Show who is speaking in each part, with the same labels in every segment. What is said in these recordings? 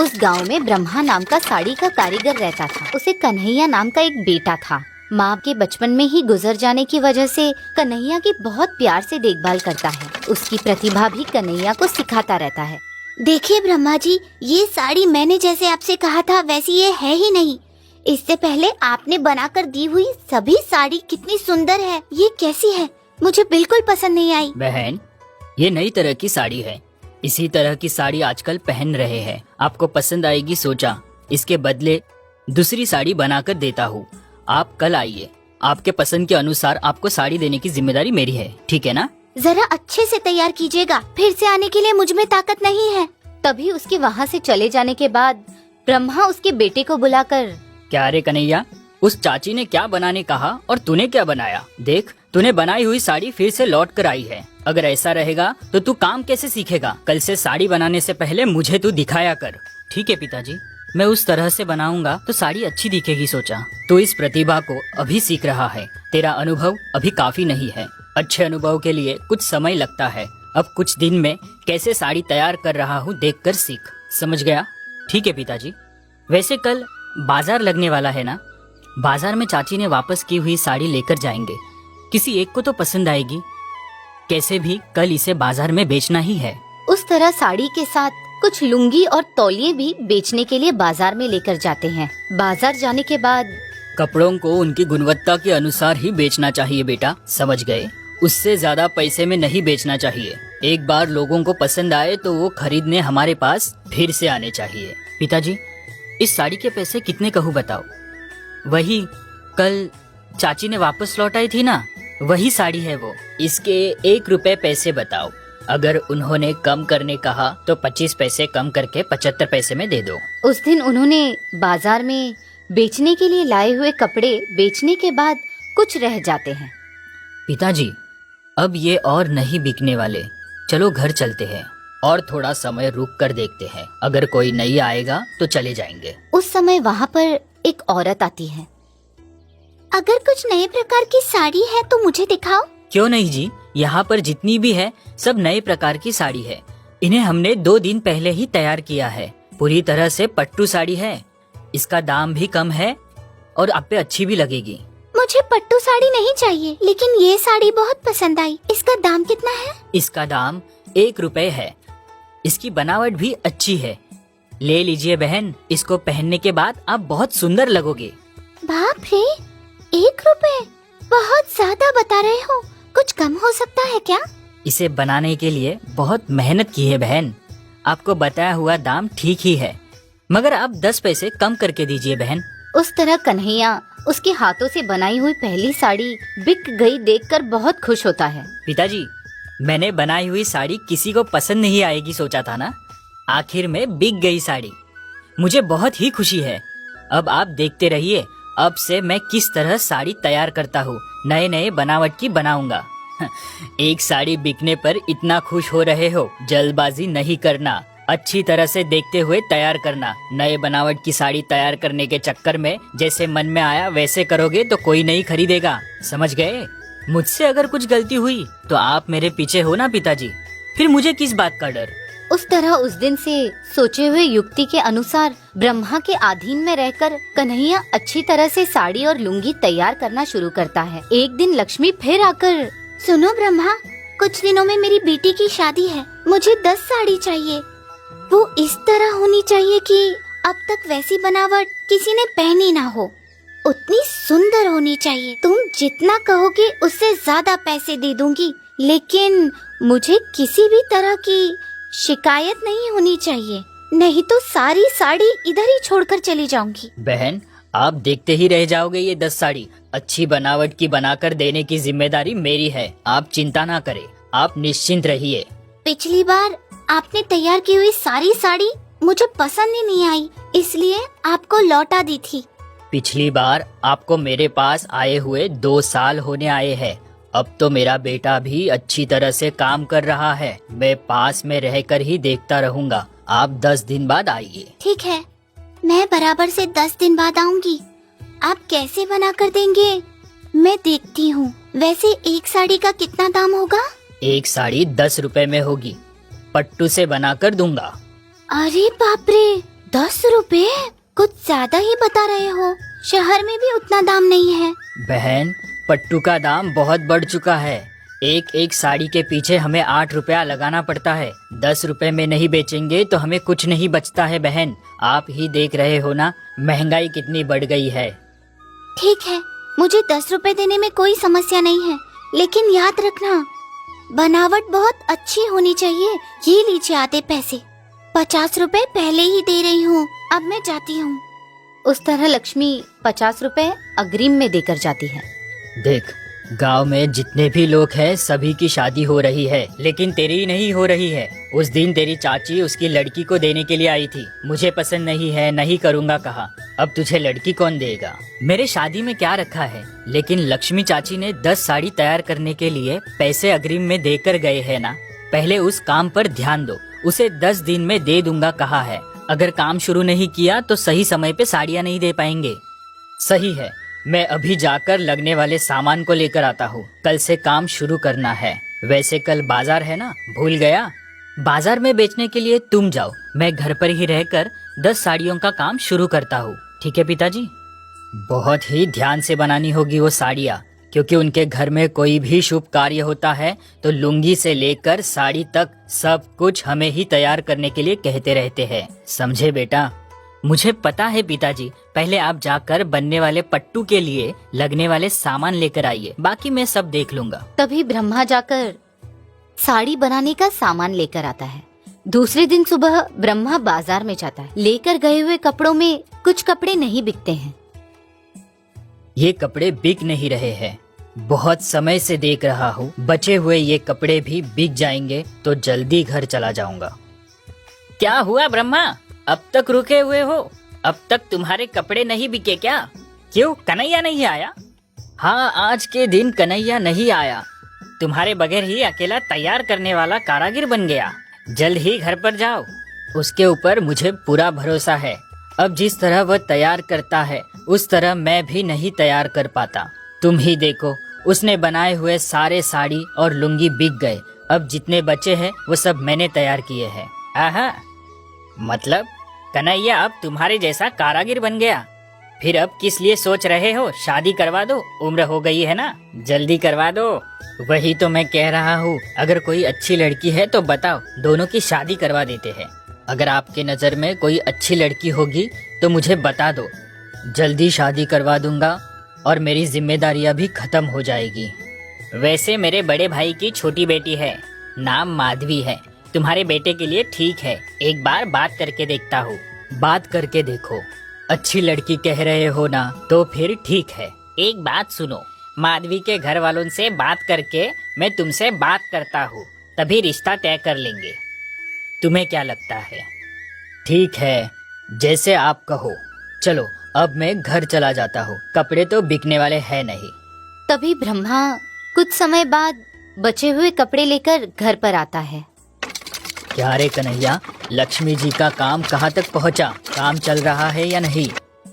Speaker 1: उस गांव में ब्रह्मा नाम का साड़ी का कारीगर रहता था। उसे कन्हैया नाम का एक बेटा था। माँ के बचपन में ही गुजर जाने की वजह से कन्हैया की बहुत प्यार से देखभाल करता है। उसकी प्रतिभा भी कन्हैया को सिखाता रहता है।
Speaker 2: देखिए ब्रह्मा जी, ये साड़ी मैंने जैसे आपसे कहा था वैसी ये है ही नहीं। इससे पहले आपने बनाकर दी हुई सभी साड़ी कितनी सुंदर है, ये कैसी है? मुझे बिल्कुल पसंद नहीं आई।
Speaker 3: बहन, ये नई तरह की साड़ी है। इसी तरह की साड़ी आजकल पहन रहे हैं। आपको पसंद आएगी सोचा, इसके बदले दूसरी साड़ी बनाकर देता हूँ। आप कल आइए, आपके पसंद के अनुसार आपको साड़ी देने की जिम्मेदारी मेरी है, ठीक है ना?
Speaker 2: जरा अच्छे से तैयार कीजिएगा, फिर से आने के लिए मुझ में ताकत नहीं है।
Speaker 1: तभी उसके वहाँ से चले जाने के बाद ब्रह्मा उसके बेटे को बुलाकर,
Speaker 3: क्या रे कन्हैया, उस चाची ने क्या बनाने कहा और तूने क्या बनाया? देख, तूने बनाई हुई साड़ी फिर से लौट कर आई है। अगर ऐसा रहेगा तो तू काम कैसे सीखेगा? कल से साड़ी बनाने से पहले मुझे तू दिखाया कर। ठीक है पिताजी, मैं उस तरह से बनाऊंगा तो साड़ी अच्छी दिखेगी सोचा। तू इस प्रतिभा को अभी सीख रहा है, तेरा अनुभव अभी काफी नहीं है। अच्छे अनुभव के लिए कुछ समय लगता है। अब कुछ दिन में कैसे साड़ी तैयार कर रहा हूँ देखकर सीख, समझ गया? ठीक है पिताजी। वैसे कल बाजार लगने वाला है ना? बाजार में चाची ने वापस की हुई साड़ी लेकर जाएंगे। किसी एक को तो पसंद आएगी। कैसे भी कल इसे बाजार में बेचना ही है।
Speaker 1: उस तरह साड़ी के साथ कुछ लुंगी और तौलिए भी बेचने के लिए बाजार में लेकर जाते हैं। बाजार जाने के बाद,
Speaker 3: कपड़ों को उनकी गुणवत्ता के अनुसार ही बेचना चाहिए बेटा, समझ गए? उससे ज्यादा पैसे में नहीं बेचना चाहिए। एक बार लोगों को पसंद आए तो वो खरीदने हमारे पास फिर से आने चाहिए। पिताजी, इस साड़ी के पैसे कितने कहूँ बताओ? वही कल चाची ने वापस लौटाई थी ना, वही साड़ी है वो। इसके 1 रुपए पैसे बताओ। अगर उन्होंने कम करने कहा तो 25 पैसे कम करके 75 पैसे में दे दो।
Speaker 1: उस दिन उन्होंने बाजार में बेचने के लिए लाए हुए कपड़े बेचने के बाद कुछ रह जाते हैं।
Speaker 3: पिताजी, अब ये और नहीं बिकने वाले, चलो घर चलते हैं और थोड़ा समय रुक कर देखते हैं। अगर कोई नहीं आएगा तो चले जाएंगे।
Speaker 1: उस समय वहाँ पर एक औरत आती है।
Speaker 2: अगर कुछ नए प्रकार की साड़ी है तो मुझे दिखाओ।
Speaker 3: क्यों नहीं जी, यहाँ पर जितनी भी है सब नए प्रकार की साड़ी है। इन्हें हमने 2 दिन पहले ही तैयार किया है। पूरी तरह से पट्टू साड़ी है। इसका दाम भी कम है और आप पे अच्छी भी लगेगी।
Speaker 2: मुझे पट्टू साड़ी नहीं चाहिए, लेकिन ये साड़ी बहुत पसंद आई। इसका दाम कितना है?
Speaker 3: इसका दाम 1 रुपए है। इसकी बनावट भी अच्छी है। ले लीजिए बहन, इसको पहनने के बाद आप बहुत सुंदर लगोगे।
Speaker 2: बाप रे, 1 रुपए बहुत ज्यादा बता रहे हो। कुछ कम हो सकता है क्या?
Speaker 3: इसे बनाने के लिए बहुत मेहनत की है बहन। आपको बताया हुआ दाम ठीक ही है, मगर आप 10 पैसे कम करके दीजिए बहन।
Speaker 1: उस तरह कन्हैया उसके हाथों से बनाई हुई पहली साड़ी बिक गई देखकर बहुत खुश होता है।
Speaker 3: पिताजी, मैंने बनाई हुई साड़ी किसी को पसंद नहीं आएगी सोचा था ना, आखिर में बिक गई साड़ी। मुझे बहुत ही खुशी है। अब आप देखते रहिए, अब से मैं किस तरह साड़ी तैयार करता हूँ। नए नए बनावट की बनाऊंगा। एक साड़ी बिकने पर इतना खुश हो रहे हो, जल्दबाजी नहीं करना। अच्छी तरह से देखते हुए तैयार करना। नए बनावट की साड़ी तैयार करने के चक्कर में जैसे मन में आया वैसे करोगे तो कोई नहीं खरीदेगा, समझ गए? मुझसे अगर कुछ गलती हुई तो आप मेरे पीछे हो ना पिताजी, फिर मुझे किस बात का डर।
Speaker 1: उस तरह उस दिन से सोचे हुए युक्ति के अनुसार ब्रह्मा के अधीन में रहकर कन्हैया अच्छी तरह से साड़ी और लुंगी तैयार करना शुरू करता है। एक दिन लक्ष्मी फिर आकर,
Speaker 2: सुनो ब्रह्मा, कुछ दिनों में मेरी बेटी की शादी है। मुझे 10 साड़ी चाहिए। वो इस तरह होनी चाहिए कि अब तक वैसी बनावट किसी ने पहनी ना हो। उतनी सुंदर होनी चाहिए। तुम जितना कहोगे उससे ज्यादा पैसे दे दूंगी, लेकिन मुझे किसी भी तरह की शिकायत नहीं होनी चाहिए, नहीं तो सारी साड़ी इधर ही छोड़कर चली जाऊंगी।
Speaker 3: बहन, आप देखते ही रह जाओगे ये 10 साड़ी। अच्छी बनावट की बनाकर देने की जिम्मेदारी मेरी है। आप चिंता ना करें, आप निश्चिंत रहिए।
Speaker 2: पिछली बार आपने तैयार की हुई सारी साड़ी मुझे पसंद ही नहीं आई, इसलिए आपको लौटा दी थी।
Speaker 3: पिछली बार आपको मेरे पास आए हुए 2 साल होने आए हैं। अब तो मेरा बेटा भी अच्छी तरह से काम कर रहा है। मैं पास में रहकर ही देखता रहूंगा। आप 10 दिन बाद आइए।
Speaker 2: ठीक है, मैं बराबर से 10 दिन बाद आऊंगी। आप कैसे बना कर देंगे मैं देखती हूँ। वैसे एक साड़ी का कितना दाम होगा?
Speaker 3: एक साड़ी 10 रुपए में होगी। पट्टू से बना कर दूंगा।
Speaker 2: अरे बाप रे, 10 रुपए? कुछ ज्यादा ही बता रहे हो। शहर में भी उतना दाम नहीं है।
Speaker 3: बहन, पट्टू का दाम बहुत बढ़ चुका है। एक एक साड़ी के पीछे हमें 8 रुपया लगाना पड़ता है। 10 रुपए में नहीं बेचेंगे तो हमें कुछ नहीं बचता है बहन। आप ही देख रहे हो ना, महंगाई कितनी बढ़ गई है।
Speaker 2: ठीक है, मुझे 10 रुपए देने में कोई समस्या नहीं है, लेकिन याद रखना बनावट बहुत अच्छी होनी चाहिए। ये लीजिए आधे पैसे। 50 रुपए पहले ही दे रही हूँ, अब मैं जाती हूँ।
Speaker 1: उस तरह लक्ष्मी 50 रुपए अग्रिम में देकर जाती है।
Speaker 3: देख, गांव में जितने भी लोग हैं सभी की शादी हो रही है, लेकिन तेरी नहीं हो रही है। उस दिन तेरी चाची उसकी लड़की को देने के लिए आई थी। मुझे पसंद नहीं है, नहीं करूँगा कहा। अब तुझे लड़की कौन देगा? मेरे शादी में क्या रखा है? लेकिन लक्ष्मी चाची ने 10 साड़ी तैयार करने के लिए पैसे अग्रिम में देकर गए हैं ना। पहले उस काम पर ध्यान दो। उसे 10 दिन में दे दूंगा कहा है। अगर काम शुरू नहीं किया तो सही समय पे साड़ियाँ नहीं दे पाएंगे। सही है, मैं अभी जाकर लगने वाले सामान को लेकर आता हूँ। कल से काम शुरू करना है। वैसे कल बाजार है ना, भूल गया। बाजार में बेचने के लिए तुम जाओ, मैं घर पर ही रहकर 10 साड़ियों का काम शुरू करता हूँ। ठीक है पिताजी? बहुत ही ध्यान से बनानी होगी वो साड़ियाँ, क्योंकि उनके घर में कोई भी शुभ कार्य होता है तो लुंगी से लेकर साड़ी तक सब कुछ हमें ही तैयार करने के लिए कहते रहते हैं। समझे बेटा? मुझे पता है पिताजी। पहले आप जाकर बनने वाले पट्टू के लिए लगने वाले सामान लेकर आइए, बाकी मैं सब देख लूंगा।
Speaker 1: तभी ब्रह्मा जाकर साड़ी बनाने का सामान लेकर आता है। दूसरे दिन सुबह ब्रह्मा बाजार में जाता है। लेकर गए हुए कपड़ों में कुछ कपड़े नहीं बिकते हैं।
Speaker 3: ये कपड़े बिक नहीं रहे हैं। बहुत समय से देख रहा हूँ, बचे हुए ये कपड़े भी बिक जाएंगे तो जल्दी घर चला जाऊंगा। क्या हुआ ब्रह्मा, अब तक रुके हुए हो? अब तक तुम्हारे कपड़े नहीं बिके क्या? क्यों, कन्हैया नहीं आया? हाँ, आज के दिन कन्हैया नहीं आया। तुम्हारे बगैर ही अकेला तैयार करने वाला कारागिर बन गया। जल्द ही घर पर जाओ। उसके ऊपर मुझे पूरा भरोसा है। अब जिस तरह वह तैयार करता है उस तरह मैं भी नहीं तैयार कर पाता। तुम ही देखो, उसने बनाए हुए सारे साड़ी और लुंगी बिक गए। अब जितने बचे हैं वो सब मैंने तैयार किए हैं। आहा, मतलब कन्हैया अब तुम्हारे जैसा कारागिर बन गया? फिर अब किस लिए सोच रहे हो? शादी करवा दो, उम्र हो गई है ना, जल्दी करवा दो। वही तो मैं कह रहा हूँ, अगर कोई अच्छी लड़की है तो बताओ, दोनों की शादी करवा देते हैं। अगर आपके नज़र में कोई अच्छी लड़की होगी तो मुझे बता दो, जल्दी शादी करवा दूंगा और मेरी जिम्मेदारियां भी खत्म हो जाएगी। वैसे मेरे बड़े भाई की छोटी बेटी है, नाम माधवी है। तुम्हारे बेटे के लिए ठीक है, एक बार बात करके देखता हूँ। बात करके देखो। अच्छी लड़की कह रहे हो ना, तो फिर ठीक है। एक बात सुनो, माधवी के घर वालों से बात करके मैं तुमसे बात करता हूँ, तभी रिश्ता तय कर लेंगे। तुम्हें क्या लगता है? ठीक है, जैसे आप कहो। चलो अब मैं घर चला जाता हूँ, कपड़े तो बिकने वाले हैं नहीं।
Speaker 1: तभी ब्रह्मा कुछ समय बाद बचे हुए कपड़े लेकर घर पर आता है।
Speaker 3: क्या रे कन्हैया, लक्ष्मी जी का काम कहाँ तक पहुँचा? काम चल रहा है या नहीं?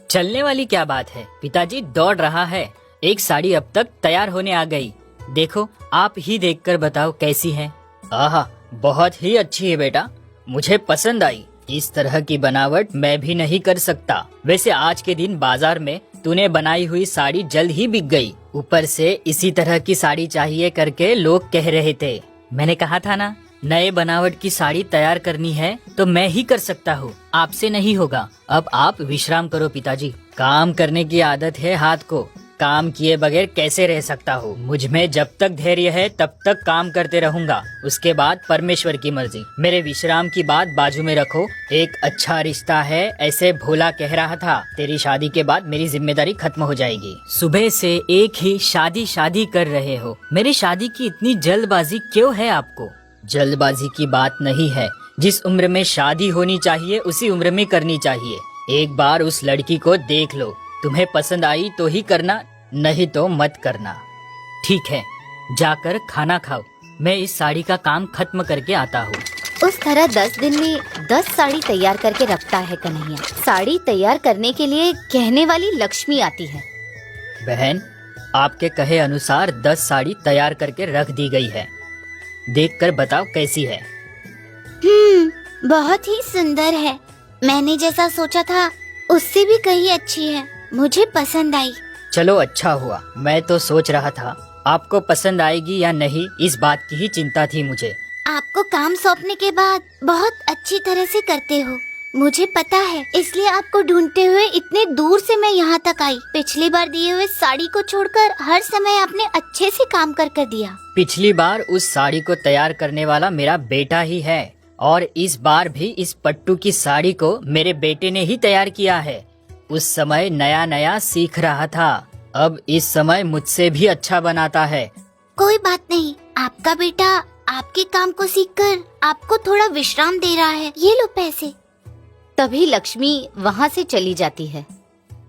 Speaker 3: चलने वाली क्या बात है, पिताजी दौड़ रहा है। एक साड़ी अब तक तैयार होने आ गई। देखो, आप ही देखकर बताओ कैसी है। आहा, बहुत ही अच्छी है बेटा, मुझे पसंद आई। इस तरह की बनावट मैं भी नहीं कर सकता। वैसे आज के दिन बाजार में तूने बनाई हुई साड़ी जल्द ही बिक गई। ऊपर से इसी तरह की साड़ी चाहिए करके लोग कह रहे थे। मैंने कहा था ना, नए बनावट की साड़ी तैयार करनी है तो मैं ही कर सकता हूँ, आपसे नहीं होगा। अब आप विश्राम करो पिताजी, काम करने की आदत है हाथ को, काम किए बगैर कैसे रह सकता हूँ। मुझ में जब तक धैर्य है तब तक काम करते रहूंगा, उसके बाद परमेश्वर की मर्जी। मेरे विश्राम की बात बाजू में रखो। एक अच्छा रिश्ता है ऐसे भोला कह रहा था, तेरी शादी के बाद मेरी जिम्मेदारी खत्म हो जाएगी। सुबह से एक ही शादी शादी कर रहे हो, मेरी शादी की इतनी जल्दबाजी क्यों है आपको? जल्दबाजी की बात नहीं है, जिस उम्र में शादी होनी चाहिए उसी उम्र में करनी चाहिए। एक बार उस लड़की को देख लो, तुम्हें पसंद आई तो ही करना, नहीं तो मत करना। ठीक है, जाकर खाना खाओ, मैं इस साड़ी का काम खत्म करके आता हूँ।
Speaker 1: उस तरह 10 दिन में 10 साड़ी तैयार करके रखता है कन्हैया। साड़ी तैयार करने के लिए कहने वाली लक्ष्मी आती है।
Speaker 3: बहन, आपके कहे अनुसार 10 साड़ी तैयार करके रख दी गई है, देखकर बताओ कैसी है।
Speaker 2: बहुत ही सुंदर है। मैंने जैसा सोचा था उससे भी कहीं अच्छी है, मुझे पसंद आई।
Speaker 3: चलो अच्छा हुआ। मैं तो सोच रहा था आपको पसंद आएगी या नहीं, इस बात की ही चिंता थी मुझे।
Speaker 2: आपको काम सौंपने के बाद बहुत अच्छी तरह से करते हो, मुझे पता है, इसलिए आपको ढूंढते हुए इतने दूर से मैं यहाँ तक आई। पिछली बार दिए हुए साड़ी को छोड़कर हर समय आपने अच्छे से काम कर दिया।
Speaker 3: पिछली बार उस साड़ी को तैयार करने वाला मेरा बेटा ही है, और इस बार भी इस पट्टू की साड़ी को मेरे बेटे ने ही तैयार किया है। उस समय नया नया सीख रहा था, अब इस समय मुझसे भी अच्छा बनाता है।
Speaker 2: कोई बात नहीं, आपका बेटा आपके काम को सीखकर आपको थोड़ा विश्राम दे रहा है, ये लो पैसे।
Speaker 1: तभी लक्ष्मी वहाँ से चली जाती है।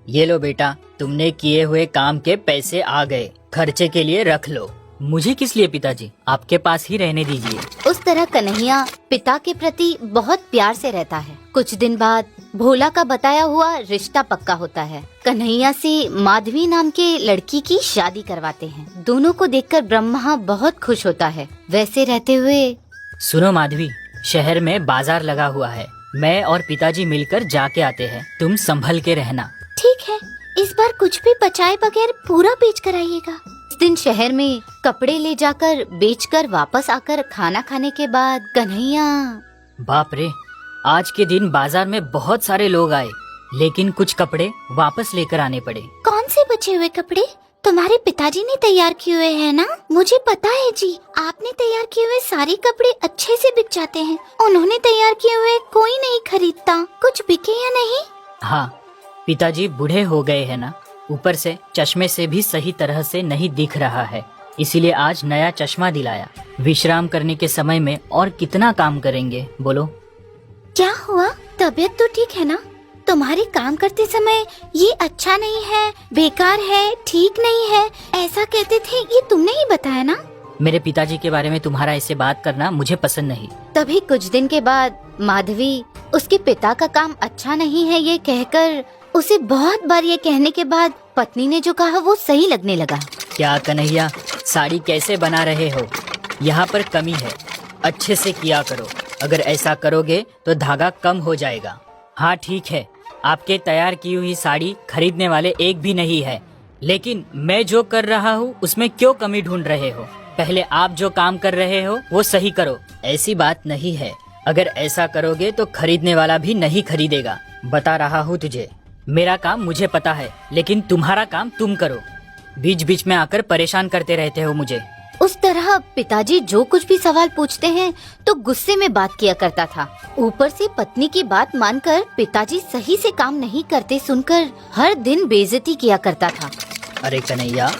Speaker 3: ये लो बेटा, तुमने किए हुए काम के पैसे आ गए, खर्चे के लिए रख लो। मुझे किस लिए पिताजी, आपके पास ही रहने दीजिए।
Speaker 1: उस तरह कन्हैया पिता के प्रति बहुत प्यार से रहता है। कुछ दिन बाद भोला का बताया हुआ रिश्ता पक्का होता है। कन्हैया से माधवी नाम के लड़की की शादी करवाते हैं। दोनों को देखकर ब्रह्मा बहुत खुश होता है। वैसे रहते हुए
Speaker 3: सुनो माधवी, शहर में बाजार लगा हुआ है, मैं और पिताजी मिलकर जाके आते हैं, तुम संभल के रहना।
Speaker 2: ठीक है, इस बार कुछ भी बचाए बगैर पूरा बेच कर आइएगा।
Speaker 1: इस दिन शहर में कपड़े ले जाकर बेचकर वापस आकर खाना खाने के बाद कन्हैया,
Speaker 3: बाप रे, आज के दिन बाजार में बहुत सारे लोग आए, लेकिन कुछ कपड़े वापस लेकर आने पड़े।
Speaker 2: कौन से बचे हुए कपड़े? तुम्हारे पिताजी ने तैयार किए हुए हैं ना? मुझे पता है जी, आपने तैयार किए हुए सारे कपड़े अच्छे से बिक जाते हैं। उन्होंने तैयार किए हुए कोई नहीं खरीदता। कुछ बिके या नहीं?
Speaker 3: हाँ, पिताजी बूढ़े हो गए हैं ना, ऊपर से चश्मे से भी सही तरह से नहीं दिख रहा है, इसीलिए आज नया चश्मा दिलाया। विश्राम करने के समय में और कितना काम करेंगे बोलो।
Speaker 2: क्या हुआ? तबीयत तो ठीक है ना? तुम्हारे काम करते समय ये अच्छा नहीं है, बेकार है, ठीक नहीं है, ऐसा कहते थे, ये तुमने ही बताया ना?
Speaker 3: मेरे पिताजी के बारे में तुम्हारा ऐसे बात करना मुझे पसंद नहीं।
Speaker 1: तभी कुछ दिन के बाद माधवी उसके पिता का काम अच्छा नहीं है ये कहकर, उसे बहुत बार ये कहने के बाद पत्नी ने जो कहा वो सही लगने लगा।
Speaker 3: क्या कन्हैया, साड़ी कैसे बना रहे हो? यहाँ पर कमी है, अच्छे से किया करो। अगर ऐसा करोगे तो धागा कम हो जाएगा। हाँ ठीक है, आपके तैयार की हुई साड़ी खरीदने वाले एक भी नहीं है, लेकिन मैं जो कर रहा हूँ उसमें क्यों कमी ढूंढ रहे हो? पहले आप जो काम कर रहे हो वो सही करो। ऐसी बात नहीं है, अगर ऐसा करोगे तो खरीदने वाला भी नहीं खरीदेगा। बता रहा हूँ तुझे, मेरा काम मुझे पता है, लेकिन तुम्हारा काम तुम करो। बीच बीच में आकर परेशान करते रहते हो मुझे।
Speaker 1: उस तरह पिताजी जो कुछ भी सवाल पूछते हैं तो गुस्से में बात किया करता था। ऊपर से पत्नी की बात मानकर पिताजी सही से काम नहीं करते सुनकर हर दिन बेइज्जती किया करता था।
Speaker 3: अरे कन्हैया,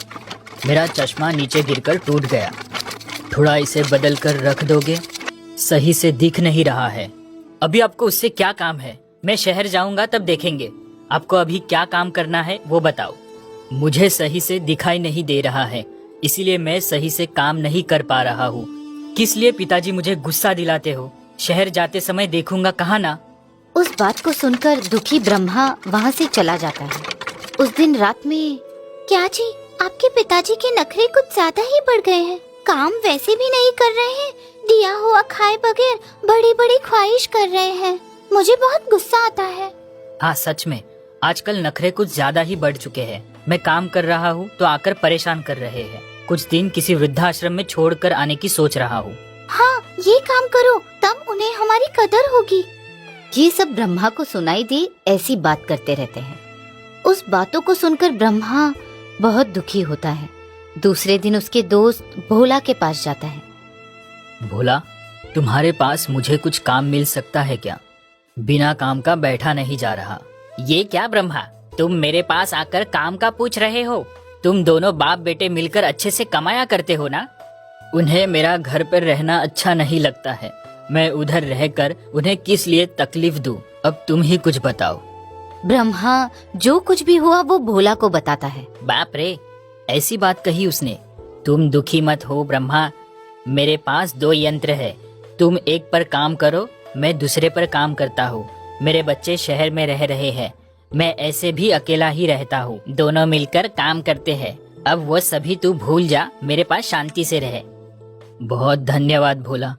Speaker 3: मेरा चश्मा नीचे गिरकर टूट गया, थोड़ा इसे बदल कर रख दोगे? सही से दिख नहीं रहा है। अभी आपको उससे क्या काम है? मैं शहर जाऊंगा तब देखेंगे। आपको अभी क्या काम करना है वो बताओ। मुझे सही से दिखाई नहीं दे रहा है, इसीलिए मैं सही से काम नहीं कर पा रहा हूँ। किस लिए पिताजी मुझे गुस्सा दिलाते हो? शहर जाते समय देखूंगा कहाँ ना।
Speaker 1: उस बात को सुनकर दुखी ब्रह्मा वहाँ से चला जाता है। उस दिन रात में
Speaker 2: क्या जी, आपके पिताजी के नखरे कुछ ज्यादा ही बढ़ गए हैं। काम वैसे भी नहीं कर रहे हैं, दिया हुआ खाए बगैर बड़ी बड़ी ख्वाहिश कर रहे हैं। मुझे बहुत गुस्सा आता है।
Speaker 3: हाँ सच में, आजकल नखरे कुछ ज्यादा ही बढ़ चुके हैं। मैं काम कर रहा हूँ तो आकर परेशान कर रहे हैं। कुछ दिन किसी वृद्धाश्रम में छोड़कर आने की सोच रहा हूँ।
Speaker 2: हाँ, ये काम करो, तब उन्हें हमारी कदर होगी।
Speaker 1: ये सब ब्रह्मा को सुनाई दे ऐसी बात करते रहते हैं। उस बातों को सुनकर ब्रह्मा बहुत दुखी होता है। दूसरे दिन उसके दोस्त भोला के पास जाता है।
Speaker 3: भोला, तुम्हारे पास मुझे कुछ काम मिल सकता है क्या? बिना काम का बैठा नहीं जा रहा। ये क्या ब्रह्मा, तुम मेरे पास आकर काम का पूछ रहे हो? तुम दोनों बाप बेटे मिलकर अच्छे से कमाया करते हो ना? उन्हें मेरा घर पर रहना अच्छा नहीं लगता है। मैं उधर रहकर उन्हें किस लिए तकलीफ दूं? अब तुम ही कुछ बताओ।
Speaker 1: ब्रह्मा जो कुछ भी हुआ वो भोला को बताता है।
Speaker 3: बाप रे, ऐसी बात कही उसने। तुम दुखी मत हो ब्रह्मा, मेरे पास 2 यंत्र है। तुम एक पर काम करो, मैं दूसरे पर काम करता हूँ। मेरे बच्चे शहर में रह रहे हैं, मैं ऐसे भी अकेला ही रहता हूँ। दोनों मिलकर काम करते हैं। अब वो सभी तू भूल जा, मेरे पास शांति से रहे। बहुत धन्यवाद भोला,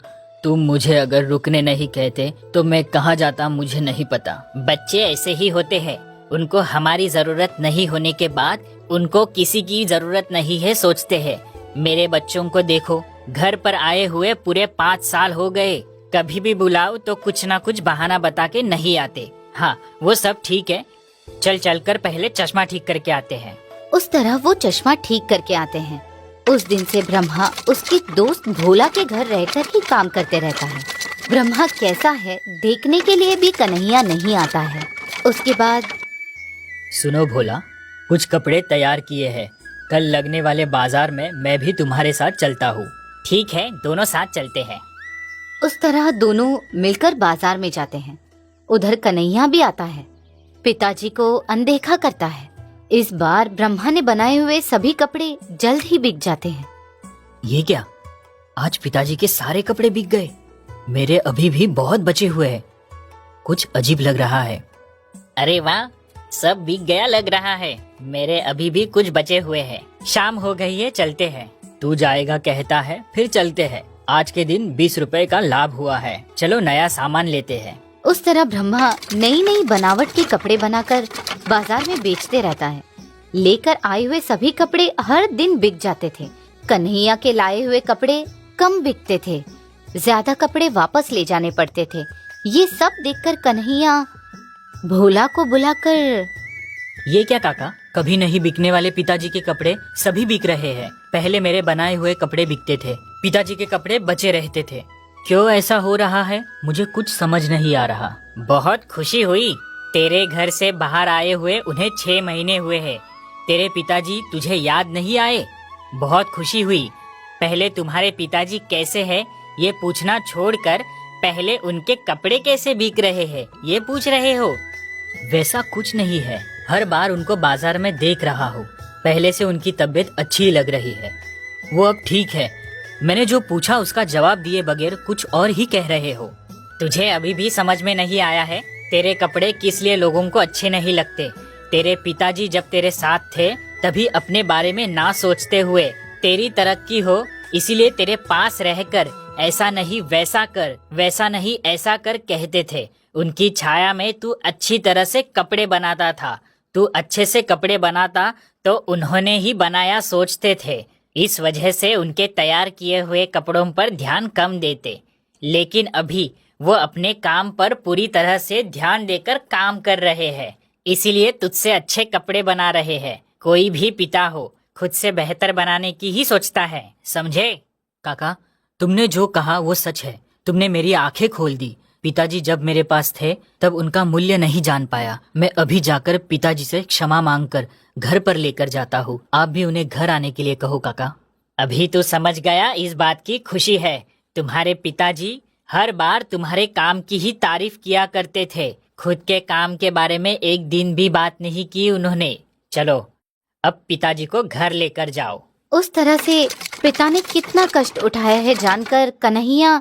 Speaker 3: तुम मुझे अगर रुकने नहीं कहते तो मैं कहाँ जाता मुझे नहीं पता।
Speaker 4: बच्चे ऐसे ही होते हैं, उनको हमारी जरूरत नहीं होने के बाद उनको किसी की जरूरत नहीं है सोचते हैं। मेरे बच्चों को देखो, घर पर आए हुए पूरे 5 साल हो गए, कभी भी बुलाओ तो कुछ ना कुछ बहाना बता के नहीं आते। हाँ, वो सब ठीक है, चल कर पहले चश्मा ठीक करके आते हैं।
Speaker 1: उस तरह वो चश्मा ठीक करके आते हैं। उस दिन से ब्रह्मा उसके दोस्त भोला के घर रहकर ही काम करते रहता है। ब्रह्मा कैसा है देखने के लिए भी कन्हैया नहीं आता है। उसके बाद
Speaker 3: सुनो भोला, कुछ कपड़े तैयार किए हैं, कल लगने वाले बाजार में मैं भी तुम्हारे साथ चलता हूँ।
Speaker 4: ठीक है, दोनों साथ चलते हैं।
Speaker 1: उस तरह दोनों मिलकर बाजार में जाते हैं। उधर कन्हैया भी आता है, पिताजी को अनदेखा करता है। इस बार ब्रह्मा ने बनाए हुए सभी कपड़े जल्द ही बिक जाते हैं।
Speaker 3: ये क्या, आज पिताजी के सारे कपड़े बिक गए, मेरे अभी भी बहुत बचे हुए हैं। कुछ अजीब लग रहा है।
Speaker 4: अरे वाह, सब बिक गया लग रहा है, मेरे अभी भी कुछ बचे हुए हैं। शाम हो गई है, चलते हैं।
Speaker 3: तू जाएगा कहता है, फिर चलते हैं। आज के दिन 20 रुपए का लाभ हुआ है, चलो नया सामान लेते हैं।
Speaker 1: उस तरह ब्रह्मा नई नई बनावट के कपड़े बनाकर बाजार में बेचते रहता है। लेकर आए हुए सभी कपड़े हर दिन बिक जाते थे। कन्हैया के लाए हुए कपड़े कम बिकते थे, ज्यादा कपड़े वापस ले जाने पड़ते थे। ये सब देखकर कन्हैया भोला को बुलाकर,
Speaker 3: ये क्या काका, कभी नहीं बिकने वाले पिताजी के कपड़े सभी बिक रहे हैं। पहले मेरे बनाए हुए कपड़े बिकते थे, पिताजी के कपड़े बचे रहते थे। क्यों ऐसा हो रहा है, मुझे कुछ समझ नहीं आ रहा।
Speaker 4: बहुत खुशी हुई, तेरे घर से बाहर आए हुए उन्हें 6 महीने हुए हैं। तेरे पिताजी तुझे याद नहीं आए? बहुत खुशी हुई। पहले तुम्हारे पिताजी कैसे हैं ये पूछना छोड़कर पहले उनके कपड़े कैसे बिक रहे हैं ये पूछ रहे हो।
Speaker 3: वैसा कुछ नहीं है, हर बार उनको बाजार में देख रहा हूँ। पहले से उनकी तबीयत अच्छी लग रही है, वो अब ठीक है। मैंने जो पूछा उसका जवाब दिए बगैर कुछ और ही कह रहे हो।
Speaker 4: तुझे अभी भी समझ में नहीं आया है, तेरे कपड़े किस लिए लोगों को अच्छे नहीं लगते। तेरे पिताजी जब तेरे साथ थे तभी अपने बारे में ना सोचते हुए तेरी तरक्की हो, इसीलिए तेरे पास रहकर ऐसा नहीं वैसा कर, वैसा नहीं ऐसा कर कहते थे। उनकी छाया में तू अच्छी तरह से कपड़े बनाता था। तू अच्छे से कपड़े बनाता तो उन्होंने ही बनाया सोचते थे। इस वजह से उनके तैयार किए हुए कपड़ों पर ध्यान कम देते। लेकिन अभी वो अपने काम पर पूरी तरह से ध्यान देकर काम कर रहे हैं, इसीलिए तुझसे अच्छे कपड़े बना रहे हैं। कोई भी पिता हो खुद से बेहतर बनाने की ही सोचता है, समझे?
Speaker 3: काका, तुमने जो कहा वो सच है, तुमने मेरी आंखें खोल दी। पिताजी जब मेरे पास थे तब उनका मूल्य नहीं जान पाया। मैं अभी जाकर पिताजी से क्षमा मांगकर घर पर लेकर जाता हूँ। आप भी उन्हें घर आने के लिए कहो काका।
Speaker 4: अभी तू समझ गया, इस बात की खुशी है। तुम्हारे पिताजी हर बार तुम्हारे काम की ही तारीफ किया करते थे, खुद के काम के बारे में एक दिन भी बात नहीं की उन्होंने। चलो अब पिताजी को घर लेकर जाओ।
Speaker 1: उस तरह से पिता ने कितना कष्ट उठाया है जानकर कन्हैया